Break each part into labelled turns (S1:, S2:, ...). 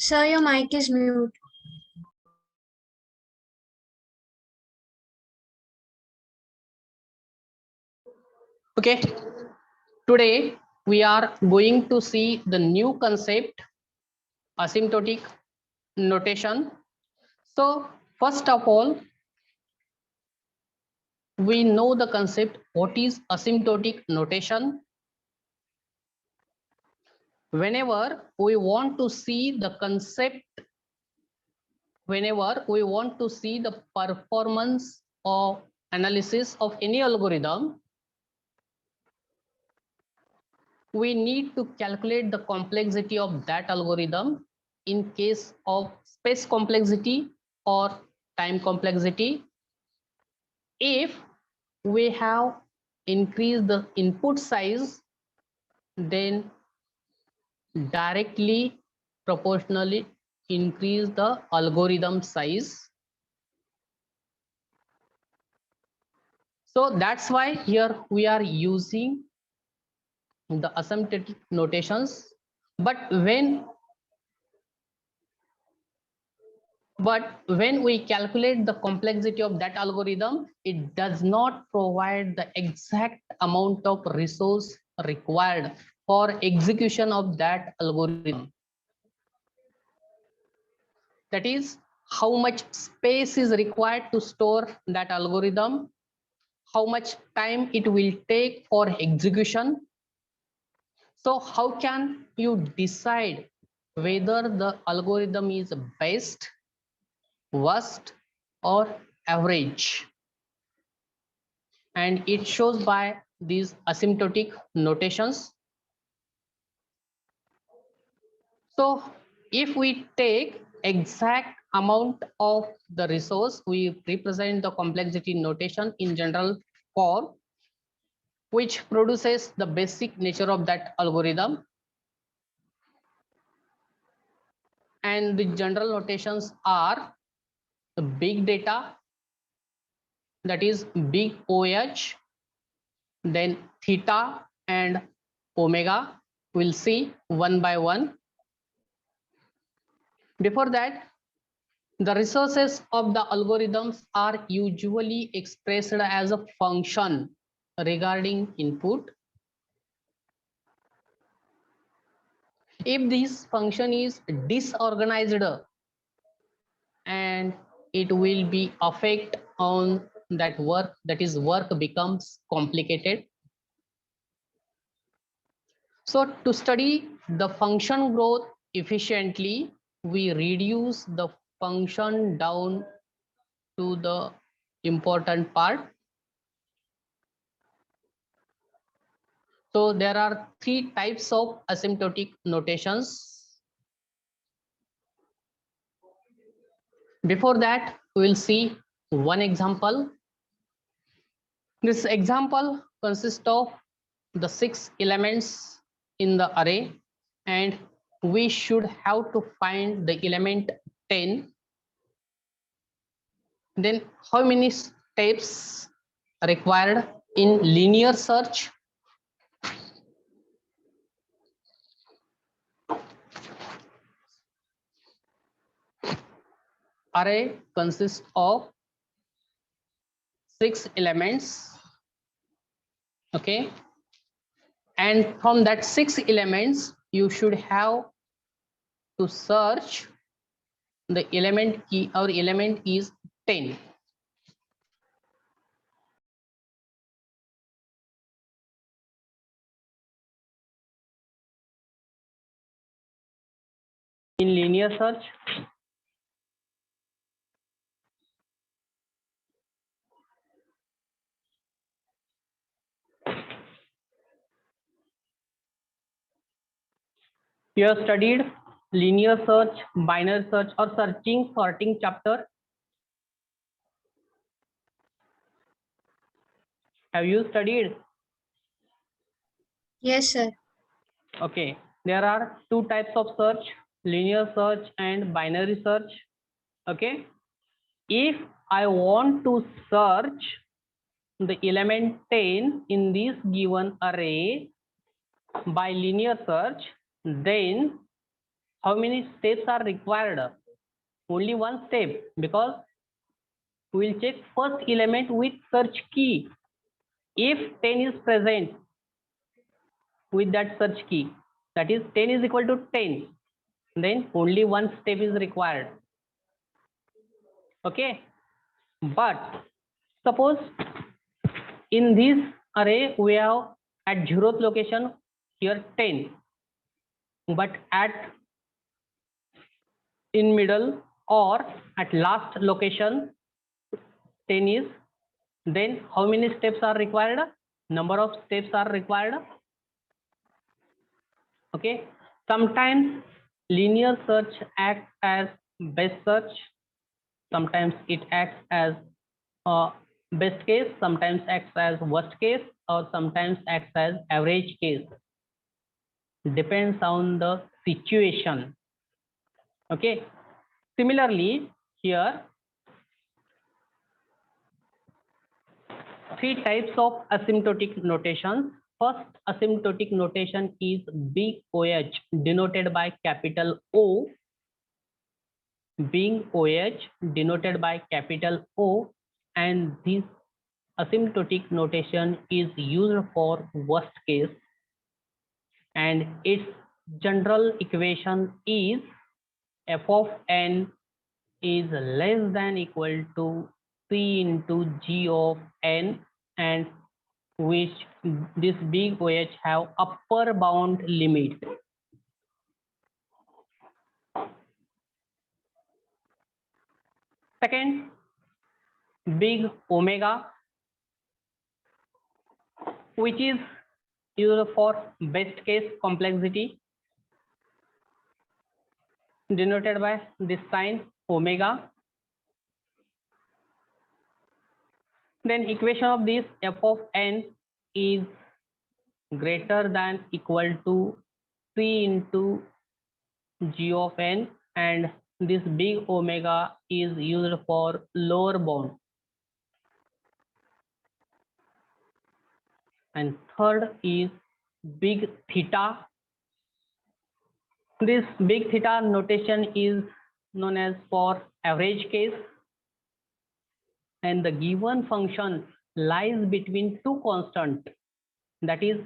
S1: Sir, your mic is mute.
S2: Okay, today we are going to see the new concept, asymptotic notation. So first of all, we know the concept what is asymptotic notation. Whenever we want to see the concept, whenever we want to see the performance of analysis of any algorithm, we need to calculate the complexity of that algorithm in case of space complexity or time complexity. If we have increased the input size, then directly proportionally increase the algorithm size. So that's why here we are using the asymptotic notations. But when we calculate the complexity of that algorithm, it does not provide the exact amount of resource required for execution of that algorithm. That is, how much space is required to store that algorithm, how much time it will take for execution. So how can you decide whether the algorithm is best, worst, or average? And it shows by these asymptotic notations. So if we take exact amount of the resource, we represent the complexity notation in general form, which produces the basic nature of that algorithm. And the general notations are the big data, that is big OH, then theta and omega. We'll see one by one. Before that, the resources of the algorithms are usually expressed as a function regarding input. If this function is disorganized, and it will be affect on that work, that is work becomes complicated. So to study the function growth efficiently, we reduce the function down to the important part. So there are three types of asymptotic notations. Before that, we will see one example. This example consists of the 6 elements in the array, and we should have to find the element 10. Then how many steps required in linear search? Array consists of 6 elements, okay, and from that 6 elements you should have to search the element key. Our element is 10. In linear search, you have studied linear search, binary search, or searching sorting chapter. Have you studied?
S1: Yes, sir.
S2: Okay, there are two types of search, linear search and binary search. Okay, if I want to search the element 10 in this given array by linear search, then How many steps are required? Only one step, because we will check first element with search key. If 10 is present with that search key, that is 10 is equal to 10, then only one step is required. Okay, but suppose in this array we have at 0th location here 10, but at in middle or at last location 10 is, then how many steps are required? Number of steps are required. Okay, sometimes linear search acts as best search, sometimes it acts as best case, sometimes acts as worst case, or sometimes acts as average case. Depends on the situation. Okay, similarly here 3 types of asymptotic notations. First asymptotic notation is big OH denoted by capital O. Big OH denoted by capital O, and this asymptotic notation is used for worst case, and its general equation is f of n is less than equal to c into g of n, and which this big OH have upper bound limit. Second, big omega, which is used for best case complexity, denoted by this sign omega. Then equation of this f of n is greater than equal to c into g of n, and this big omega is used for lower bound. And third is big theta. This big theta notation is known as for average case, and the given function lies between two constants, that is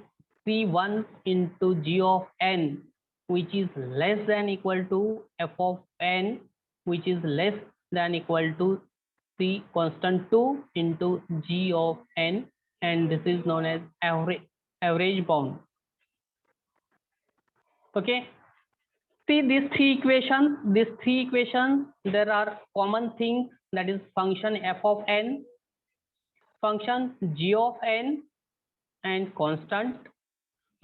S2: c1 into g of n, which is less than equal to f of n, which is less than equal to c constant 2 into g of n, and this is known as average bound. Okay, see these three equations, there are common things, that is function f of n, function g of n, and constant,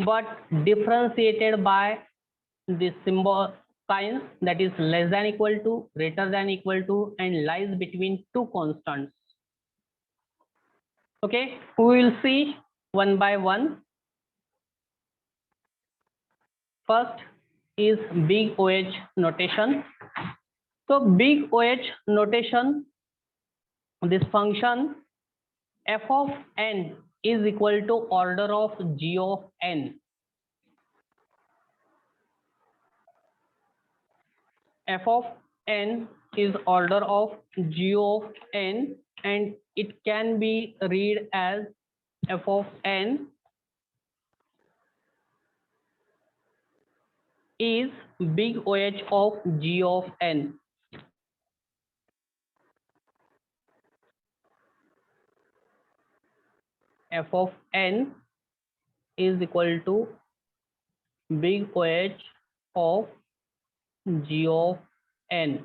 S2: but differentiated by the symbol signs, that is less than equal to, greater than equal to, and lies between two constants. Okay, we will see one by one. First is big OH notation. So big OH notation, this function f of n is equal to order of g of n. F of n is order of g of n, and it can be read as f of n is big OH of g of n. F of n is equal to big OH of g of n.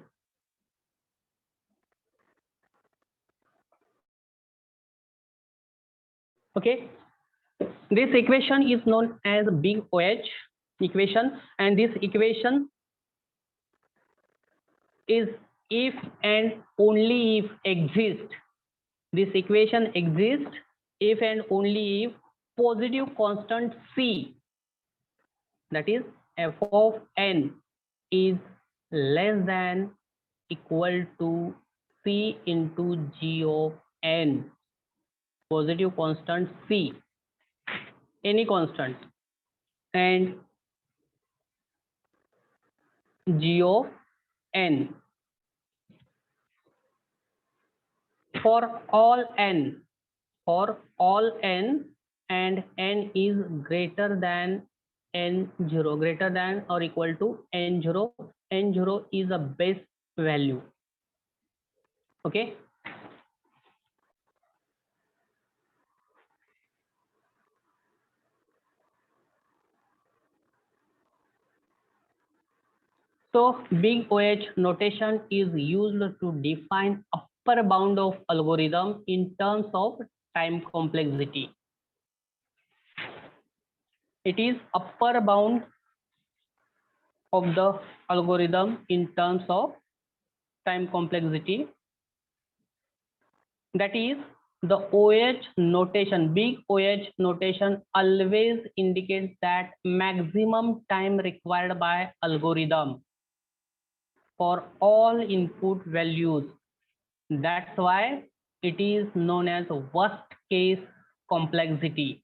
S2: Okay, this equation is known as big OH equation, and this equation is if and only if exist. This equation exists if and only if positive constant c, that is f of n, is less than equal to c into g of n. Positive constant c, any constant, and g of n for all n, and n is greater than n0, greater than or equal to n0. N0 is a base value. Okay. So big OH notation is used to define upper bound of algorithm in terms of time complexity. It is upper bound of the algorithm in terms of time complexity. That is, the OH notation, big OH notation always indicates that maximum time required by algorithm for all input values. That's why it is known as worst case complexity.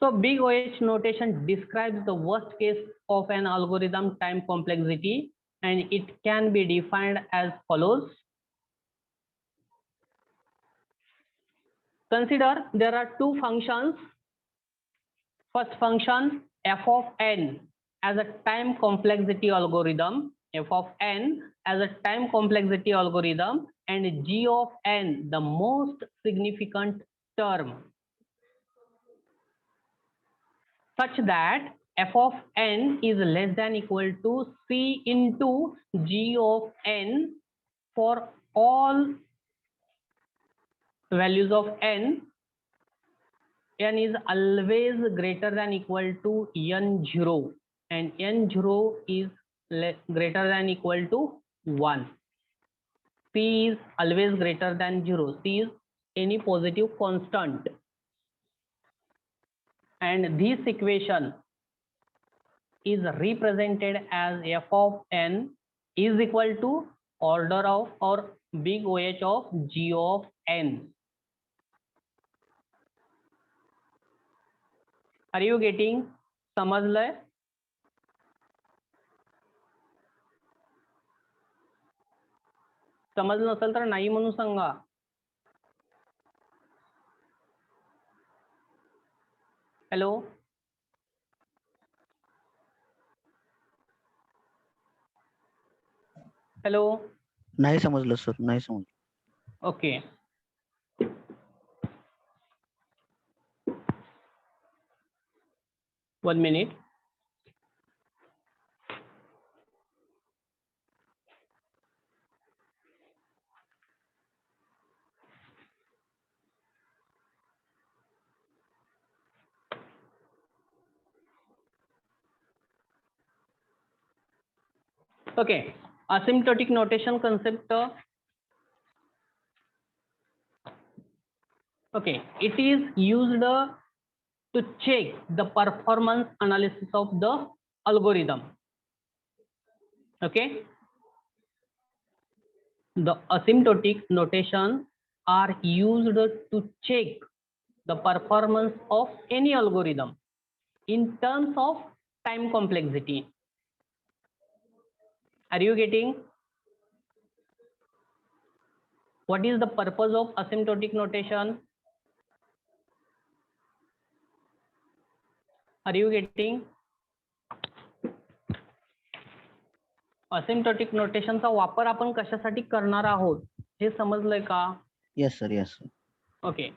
S2: So big OH notation describes the worst case of an algorithm time complexity, and it can be defined as follows. Consider there are two functions. First function f of n as a time complexity algorithm, f of n as a time complexity algorithm, and g of n the most significant term, such that f of n is less than equal to c into g of n for all values of n. N is always greater than equal to n0, and n0 is greater than equal to 1. C is always greater than 0. C is any positive constant, and this equation is represented as f of n is equal to order of or big OH of g of n. Are you getting? समजलंय? समजलं नसेल तर नाही म्हणून सांगा. Hello. Hello.
S1: नाही समजलं sir, नाही समजलं.
S2: Okay. One minute. Okay, asymptotic notation concept. Okay, it is used to check the performance analysis of the algorithm. Okay, the asymptotic notation are used to check the performance of any algorithm in terms of time complexity. Are you getting? What is the purpose of asymptotic notation? Are you getting? Asymptotic नोटेशनचा वापर आपण कशासाठी करणार आहोत हे समजलंय का?
S1: Yes sir, yes sir.
S2: Okay.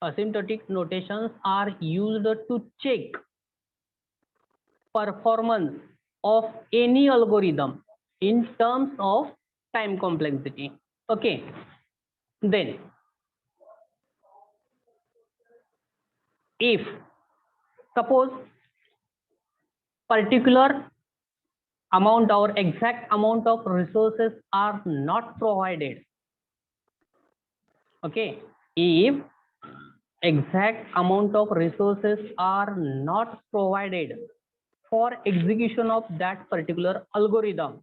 S2: Asymptotic notations are used to check performance of any algorithm in terms of time complexity. Okay. Then if suppose particular amount or exact amount of resources are not provided. Okay, if exact amount of resources are not provided for execution of that particular algorithm,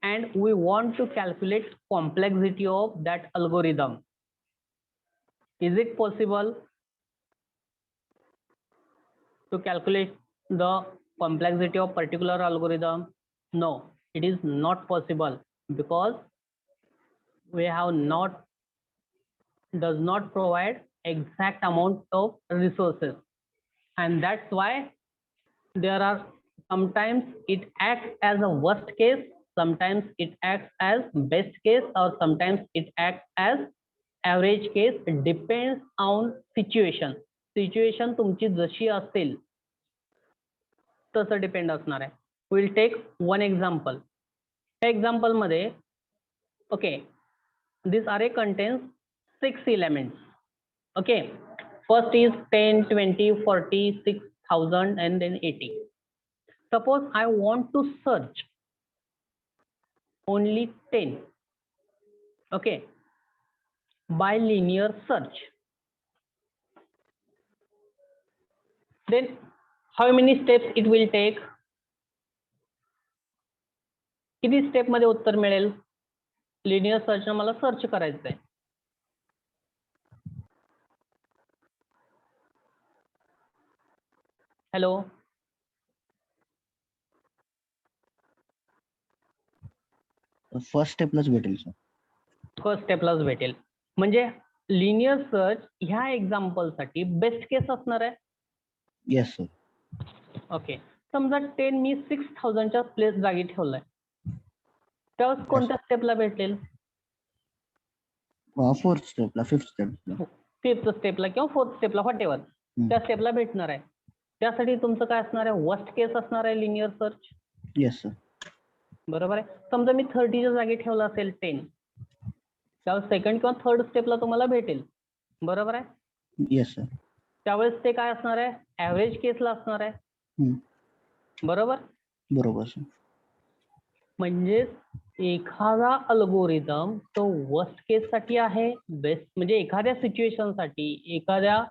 S2: and we want to calculate complexity of that algorithm. Is it possible to calculate the complexity of particular algorithm? No, it is not possible, because we have does not provide exact amount of resources, and that's why there are sometimes it acts as a worst case, sometimes it acts as best case, or sometimes it acts as average case. It depends on situation तुमची जशी असेल तसं depend असणार आहे. Will take one example. त्या example मध्ये okay, this array contains 6 elements. Okay, first is 10, 20, 40, 6,000 and then 80. Suppose I want to search only 10, okay, by linear search. Then how many steps it will take? किती step मध्ये उत्तर मिळेल? Linear search मला search करायचं आहे. Hello,
S1: first स्टेपलाच भेटेल sir.
S2: First स्टेपलाच भेटेल. म्हणजे linear search ह्या एक्झाम्पल साठी बेस्ट केस असणार आहे.
S1: Yes sir.
S2: ओके, समजा 10 मी 6,000च्या प्लेस जागी ठेवलाय, त्यावेळेस कोणत्या स्टेपला भेटेल?
S1: फोर्थ स्टेपला, फिफ्थ स्टेपला,
S2: फिफ्थ स्टेपला किंवा फोर्थ स्टेपला, व्हॉटेवर त्या स्टेपला भेटणार आहे. त्यासाठी तुमचं काय असणार आहे? वर्स्ट केस असणार आहे लिनियर सर्च.
S1: Yes sir.
S2: बरोबर आहे. समजा मी 30च्या जागी ठेवला असेल 10, त्यावेळेस सेकंड किंवा थर्ड स्टेपला तुम्हाला भेटेल. बरोबर आहे.
S1: Yes sir.
S2: त्यावेळेस ते काय असणार आहे? ऍव्हरेज केसला असणार आहे. बरोबर
S1: बरोबर सर.
S2: म्हणजे एखादा अल्गोरिदम तो वर्स्ट केस साठी आहे, बेस्ट म्हणजे एखाद्या सिच्युएशन साठी, एखाद्या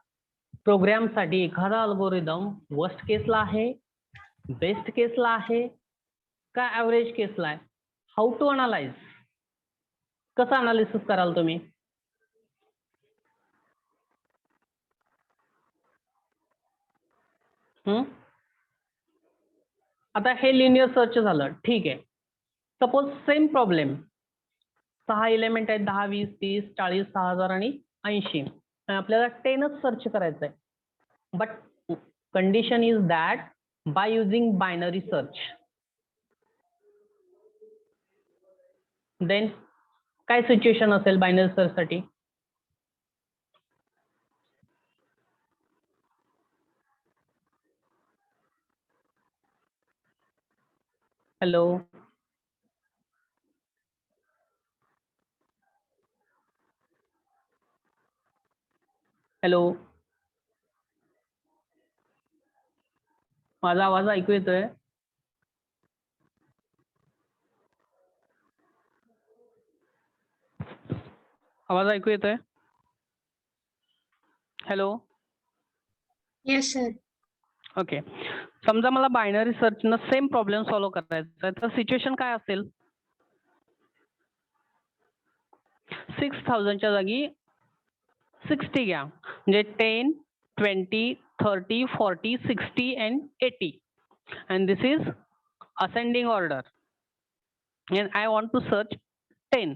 S2: प्रोग्राम साठी एखादा अल्गोरिदम वर्स्ट केसला आहे, बेस्ट केसला आहे का ऍव्हरेज केसला आहे? How to analyse? कसं अनालिसिस कराल तुम्ही? आता हे लिनियर सर्च झालं, ठीक आहे. सपोज सेम प्रॉब्लेम, 6 एलिमेंट आहेत, 10, 20, 30, 40, 6,000 आणि 80. आपल्याला 10च सर्च करायचं आहे. But condition is that by using binary search. Then काय सिच्युएशन असेल बायनरी सर्च साठी? हॅलो, हॅलो, माझा आवाज ऐकू येतोय? आवाज ऐकू येतोय? हॅलो.
S3: Yes sir.
S2: ओके, समजा मला बायनरी सर्च न सेम प्रॉब्लेम सॉल्व्ह करायचा आहे, तर सिच्युएशन काय असेल? 6,000च्या जागी 60 घ्या, म्हणजे 10, 20, 30, 40, 60 and 80, and this is ascending order, and I want to search 10.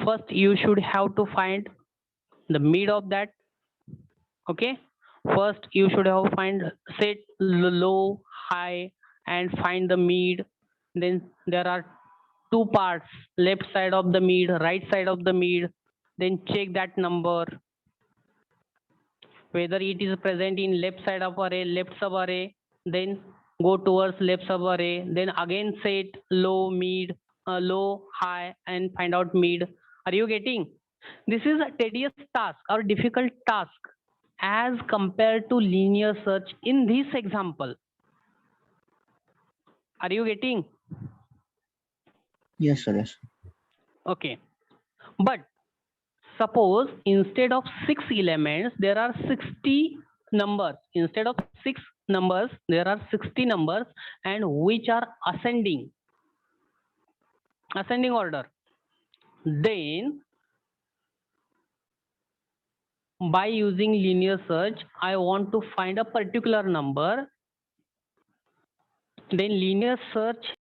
S2: First you should have to find the mid of that. Okay, first you should have find set low, high and find the mid. Then there are two parts, left side of the mid, right side of the mid. Then check that number whether it is present in left side of array, left sub array. Then go towards left sub array. Then again set low, mid, low, high and find out mid. Are you getting? This is a tedious task or difficult task as compared to linear search in this example. Are you getting?
S1: Yes sir. Yes.
S2: Okay, but suppose instead of 6 elements there are 60 numbers. Instead of 6 numbers, there are 60 numbers, and which are ascending order, then by using linear search, I want to find a particular number. Then linear search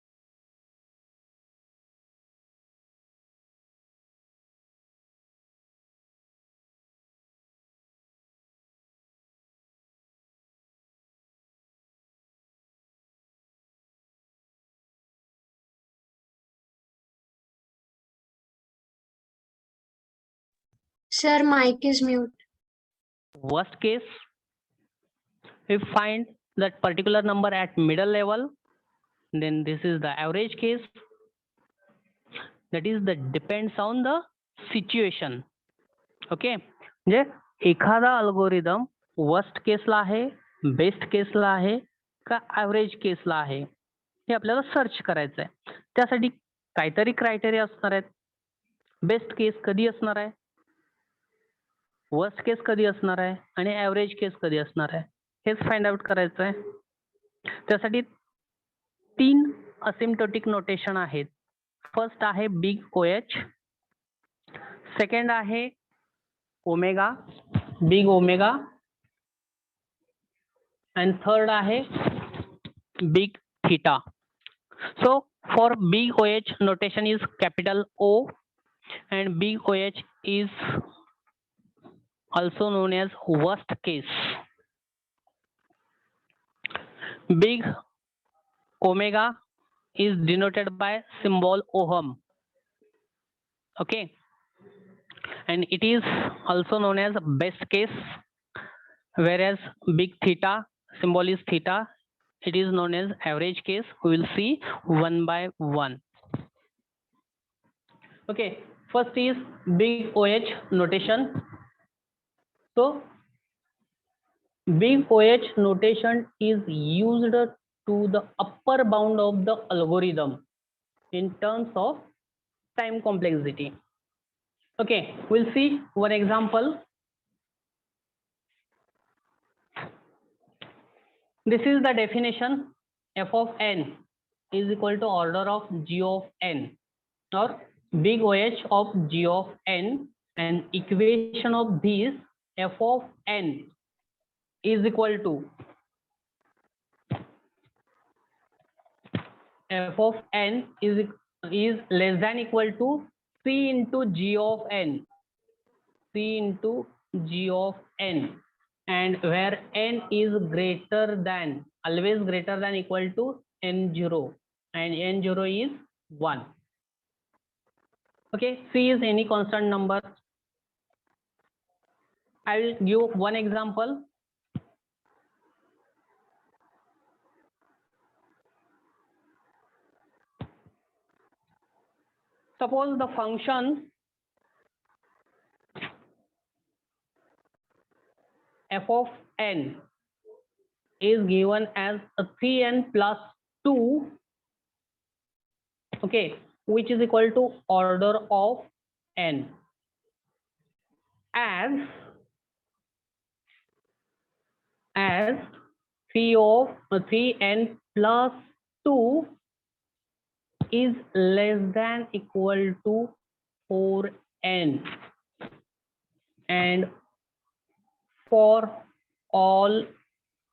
S3: Sir, mic is mute.
S2: worst case, we find that particular number at middle level, then this is the average case. That is the depends on the situation. Okay, म्हणजे एखादा algorithm worst Kesla आहे, best Kesla आहे का average Kesla आहे हे आपल्याला search करायचं आहे. त्यासाठी काहीतरी क्रायटेरिया असणार आहेत. बेस्ट केस कधी असणार आहे, वर्स्ट केस कधी असणार आहे आणि ॲव्हरेज केस कधी असणार आहे हेच फाइंड आउट करायचं आहे. त्यासाठी 3 असिम्प्टोटिक नोटेशन आहेत. फर्स्ट आहे बिग OH, सेकंड आहे omega, big omega, and third आहे big theta. So for big OH notation is capital O and big OH is also known as worst case. Big omega is denoted by symbol ohm. Okay, and it is also known as best case, whereas big theta symbol is theta, it is known as average case. We will see one by one. Okay, first is big OH notation. So big OH notation is used to the upper bound of the algorithm in terms of time complexity. Okay, we'll see one example. This is the definition. F of n is equal to order of g of n, or big OH of g of n, and equation of this f of n is equal to f of n is less than equal to c into g of n, c into g of n, and where n is greater than, always greater than equal to n0, and n0 is 1. Okay, c is any constant number. I will give one example. Suppose the function f of n is given as a 3n plus 2, okay, which is equal to order of n, as 3n plus 2 is less than equal to 4n, and for all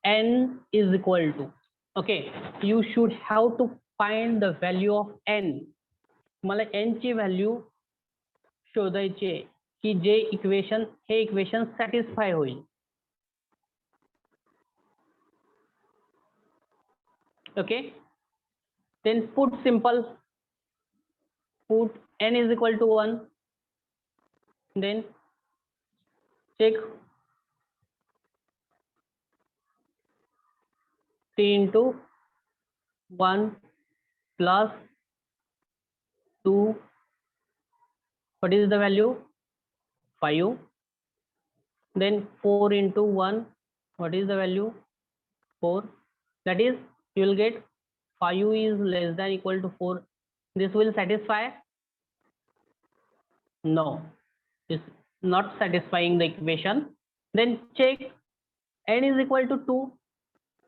S2: n is equal to, okay, you should have to find the value of n. मला n ची value शोधायची आहे की जे equation हे equation satisfy होईल. Okay, then put simple, put n is equal to 1, then check 3 into 1 plus 2, what is the value? 5. Then 4 into 1, what is the value? 4. That is, you will get 5 is less than equal to 4. This will satisfy? No, it's not satisfying the equation. Then check n is equal to 2.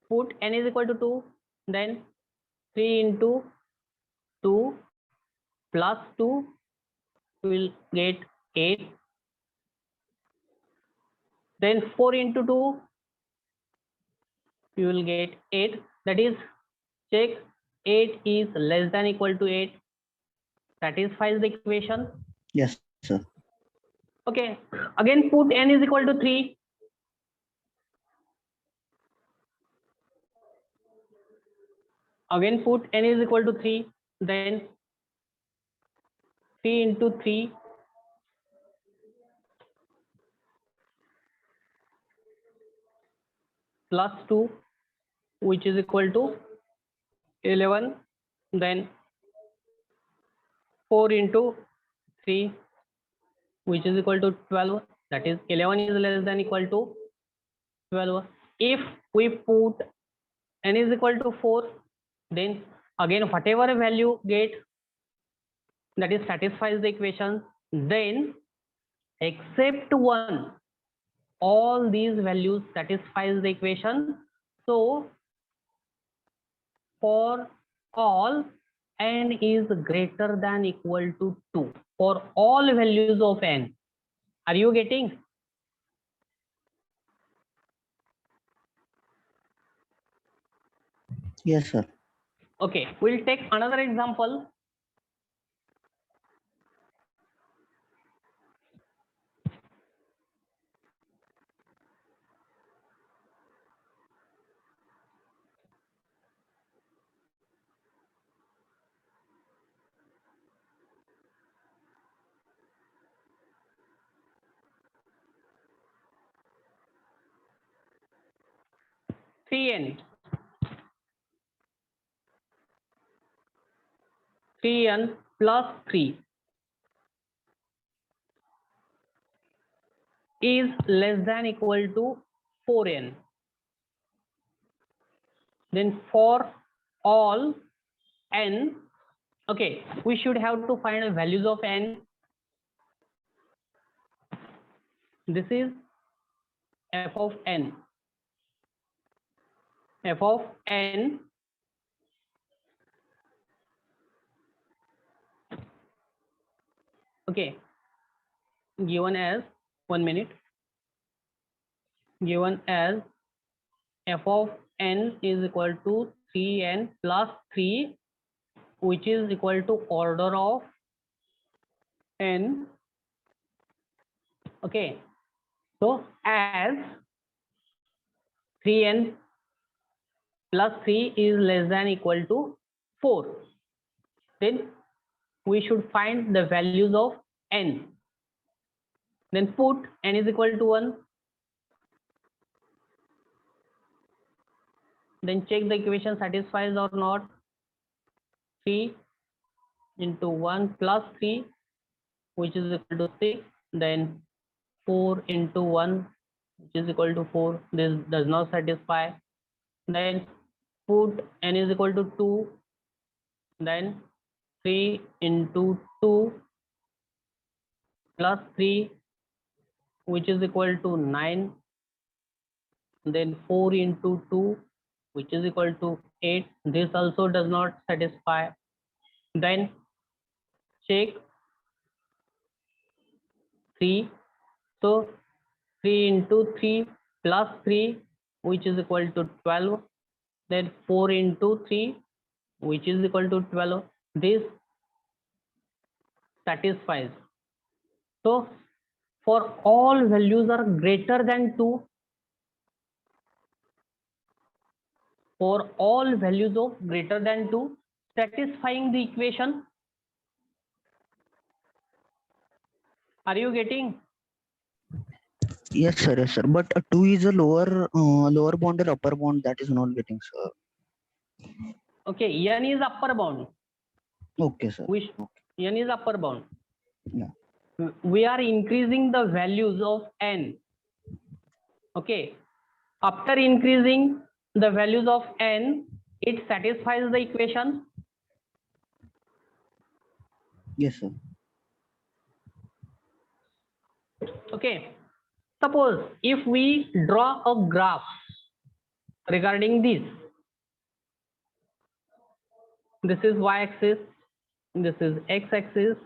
S2: put n is equal to 2, then 3 into 2 plus 2 will get 8, then 4 into 2 you will get 8, that is, check 8 is less than equal to 8, satisfies the equation.
S1: Yes, sir.
S2: Okay, again put n is equal to 3. Again put n is equal to 3, then 3 into 3 plus 2, which is equal to 11, then 4 into 3, which is equal to 12, that is 11 is less than equal to 12. If we put n is equal to 4, then again whatever value get, that is satisfies the equation, then except 1, all these values satisfies the equation. So for all n is greater than equal to 2, for all values of n. Are you getting?
S1: Yes, sir.
S2: Okay, we'll take another example. n 3n plus 3 is less than equal to 4n. Then for all n, okay, we should have to find the values of n. This is f of n. F of n okay, given as 1 minute, given as f of n is equal to 3n plus 3, which is equal to order of n. Okay, so as 3n plus 3 is less than equal to 4, then we should find the values of n. Then put n is equal to 1, then check the equation satisfies or not. 3 into 1 plus 3, which is equal to 6, then 4 into 1, which is equal to 4, this does not satisfy. Then put n is equal to 2, then 3 into 2 plus 3, which is equal to 9, then 4 into 2, which is equal to 8, this also does not satisfy. Then check 3, so 3 into 3 plus 3, which is equal to 12, then 4 into 3, which is equal to 12, this satisfies. So for all values are greater than 2, for all values of greater than 2, satisfying the equation. Are you getting?
S1: Yes, sir. Yes, sir. But 2 is a lower bound or upper bound, that is not getting, sir.
S2: Okay, n is upper bound.
S1: Okay, sir.
S2: Which n is upper bound.
S1: Yeah.
S2: We are increasing the values of n. Okay, after increasing the values of n, it satisfies the equation.
S1: Yes, sir.
S2: Okay, suppose if we draw a graph regarding this. This is y-axis, this is x-axis,